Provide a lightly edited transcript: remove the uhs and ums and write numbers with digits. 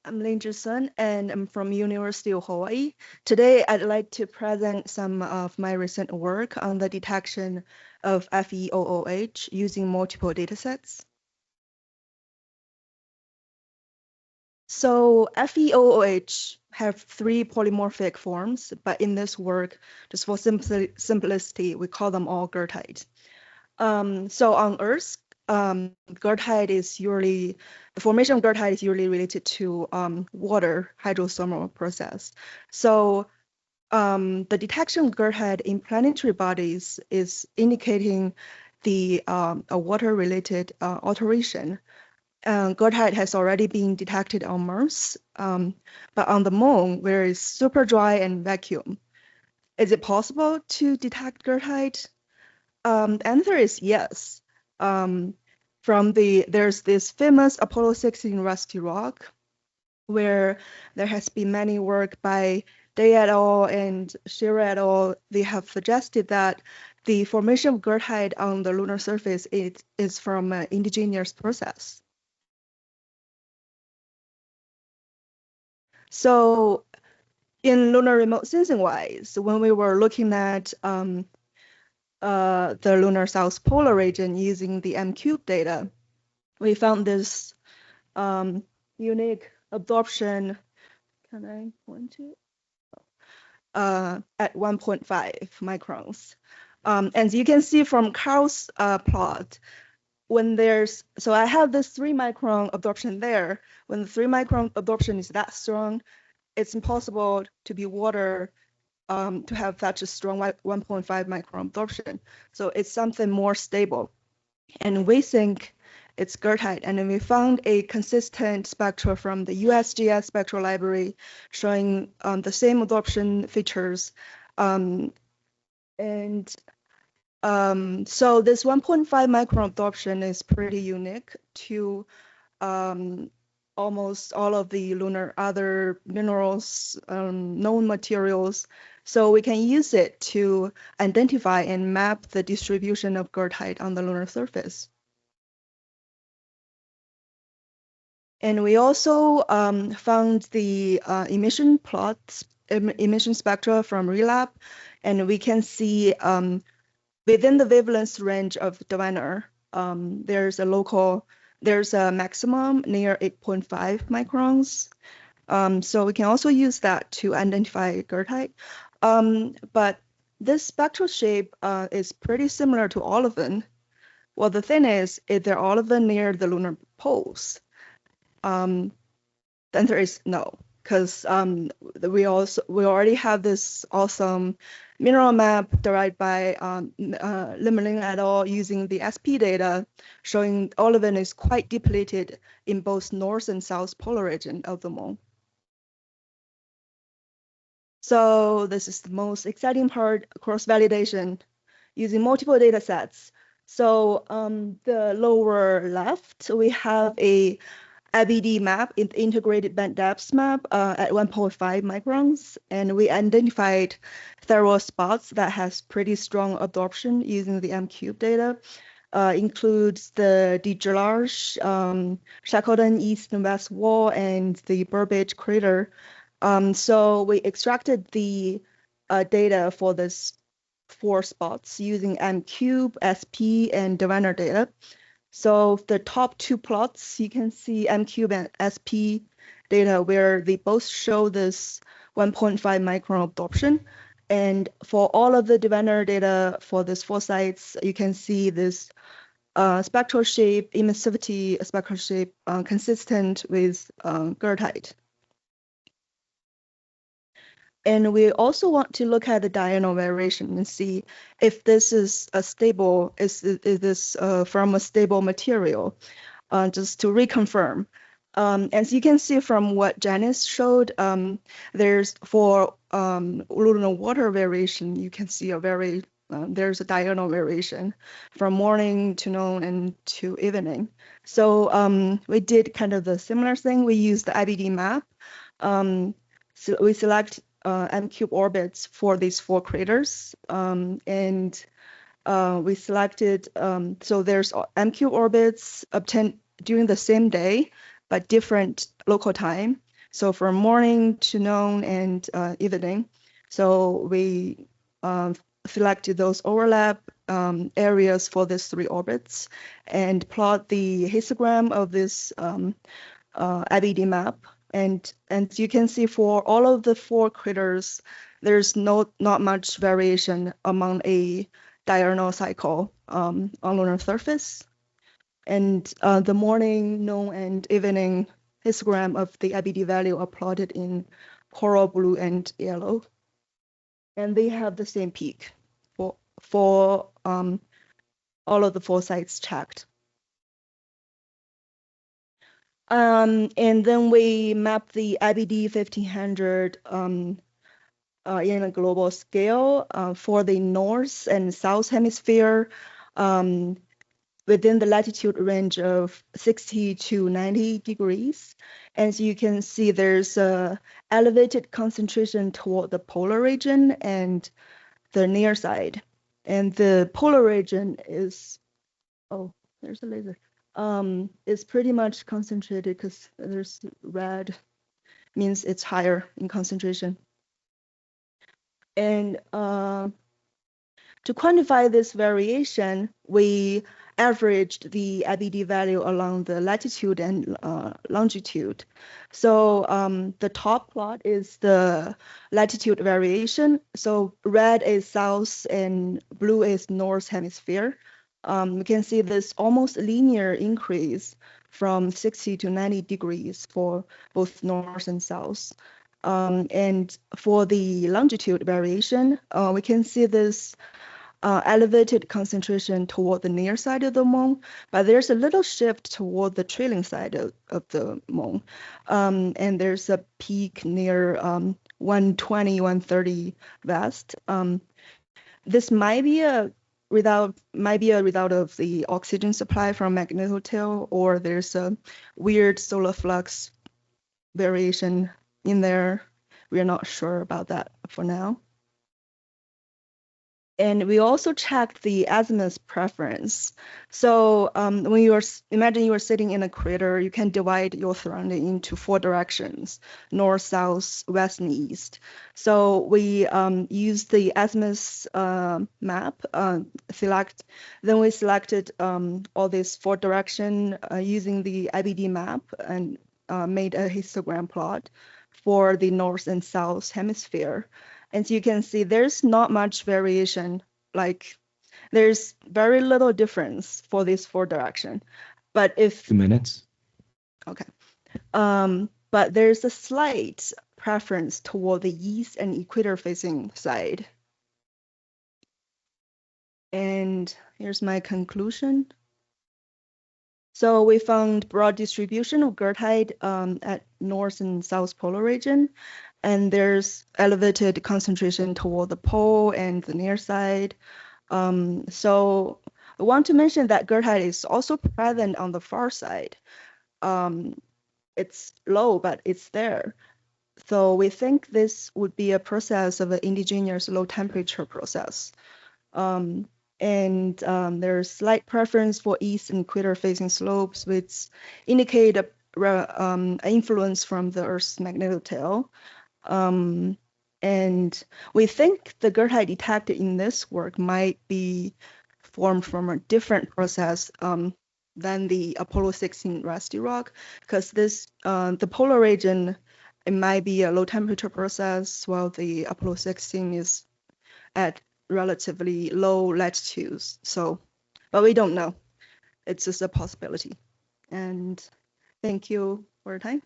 I'm Lingzhi Sun, and I'm from University of Hawaii. Today, I'd like to present some of my recent work on the detection of FeOOH using multiple datasets. So FeOOH have three polymorphic forms, but in this work, just for simplicity, we call them all goethite. So on Earth, goethite is usually, the formation of goethite is usually related to water hydrothermal process. So the detection of goethite in planetary bodies is indicating the a water-related alteration. Goethite has already been detected on Mars, but on the Moon, where it's super dry and vacuum. Is it possible to detect goethite? The answer is yes. There's this famous Apollo 16 rusty rock, where there has been many work by Day et al. And Shearer et al. They have suggested that the formation of goethite on the lunar surface is from an indigenous process. So in lunar remote sensing wise, when we were looking at the lunar south polar region using the M-cube data, we found this unique absorption. Can I point to it? At 1.5 microns. And you can see from Carl's plot, so I have this 3 micron absorption there. When the 3 micron absorption is that strong, it's impossible to be water to have such a strong 1.5 micron absorption. So it's something more stable. And we think it's goethite. And then we found a consistent spectra from the USGS spectral library showing the same absorption features. So this 1.5 micron absorption is pretty unique to almost all of the lunar other minerals, known materials. So we can use it to identify and map the distribution of goethite on the lunar surface. And we also found the emission plots, emission spectra from RELAB, and we can see within the wavelength range of Diviner, there's a maximum near 8.5 microns. So we can also use that to identify goethite. But this spectral shape is pretty similar to all of them. Well, the thing is, they're all of them near the lunar poles. The answer is no, because we already have this awesome mineral map derived by Limling et al. Using the SP data, showing all of it is quite depleted in both north and south polar region of the Moon. So this is the most exciting part, cross-validation using multiple data sets. So the lower left, we have a IBD map, integrated band depth map at 1.5 microns, and we identified several spots that has pretty strong absorption using the M-cube data. Includes the DeGelarge, Shackleton East and West Wall, and the Burbage crater. So we extracted the data for this 4 spots using M-cube, SP, and Diviner data. So the top 2 plots, you can see M-cube and SP data where they both show this 1.5 micron absorption. And for all of the Diviner data for these 4 sites, you can see this spectral shape, emissivity spectral shape consistent with goethite. And we also want to look at the diurnal variation and see if this is a stable, is this from a stable material, just to reconfirm. As you can see from what Janice showed, there's for lunar water variation, you can see there's a diurnal variation from morning to noon and to evening. So we did kind of the similar thing. We used the IBD map. So we select M-cube orbits for these 4 craters, and we selected, so there's M-cube orbits obtained during the same day, but different local time. So from morning to noon and evening. So we selected those overlap areas for these 3 orbits and plot the histogram of this IBD map. And you can see for all of the 4 craters, there's not much variation among a diurnal cycle on lunar surface. And the morning, noon, and evening histogram of the IBD value are plotted in coral blue and yellow. And they have the same peak for all of the 4 sites checked. And then we map the IBD 1500 in a global scale for the north and south hemisphere within the latitude range of 60 to 90 degrees. As you can see, there's a elevated concentration toward the polar region and the near side. And the polar region is, oh, there's a laser. Is pretty much concentrated because there's red, means it's higher in concentration. And to quantify this variation, we averaged the IBD value along the latitude and longitude. So the top plot is the latitude variation. So red is south and blue is north hemisphere. We can see this almost linear increase from 60 to 90 degrees for both north and south. And for the longitude variation, we can see this elevated concentration toward the near side of the moon, but there's a little shift toward the trailing side of the moon. And there's a peak near 120, 130 west. This might be a result of the oxygen supply from magnetotail, or there's a weird solar flux variation in there. We're not sure about that for now. And we also checked the azimuth preference. So when imagine you are sitting in a crater, you can divide your surrounding into 4 directions: north, south, west, and east. So we used the azimuth map, then we selected all these 4 directions using the IBD map and made a histogram plot for the north and south hemisphere. And you can see there's not much variation, like there's very little difference for these 4 directions. But if 2 minutes. Okay. But there's a slight preference toward the east and equator facing side. And here's my conclusion. So we found broad distribution of goethite at north and south polar region. And there's elevated concentration toward the pole and the near side. So I want to mention that goethite is also present on the far side. It's low, but it's there. So we think this would be a process of an indigenous low temperature process. And there's slight preference for east and equator facing slopes, which indicate an influence from the Earth's magnetotail. And we think the goethite detected in this work might be formed from a different process than the Apollo 16 rusty rock, because this the polar region, it might be a low temperature process, while the Apollo 16 is at relatively low latitudes. So, but we don't know. It's just a possibility. And thank you for your time.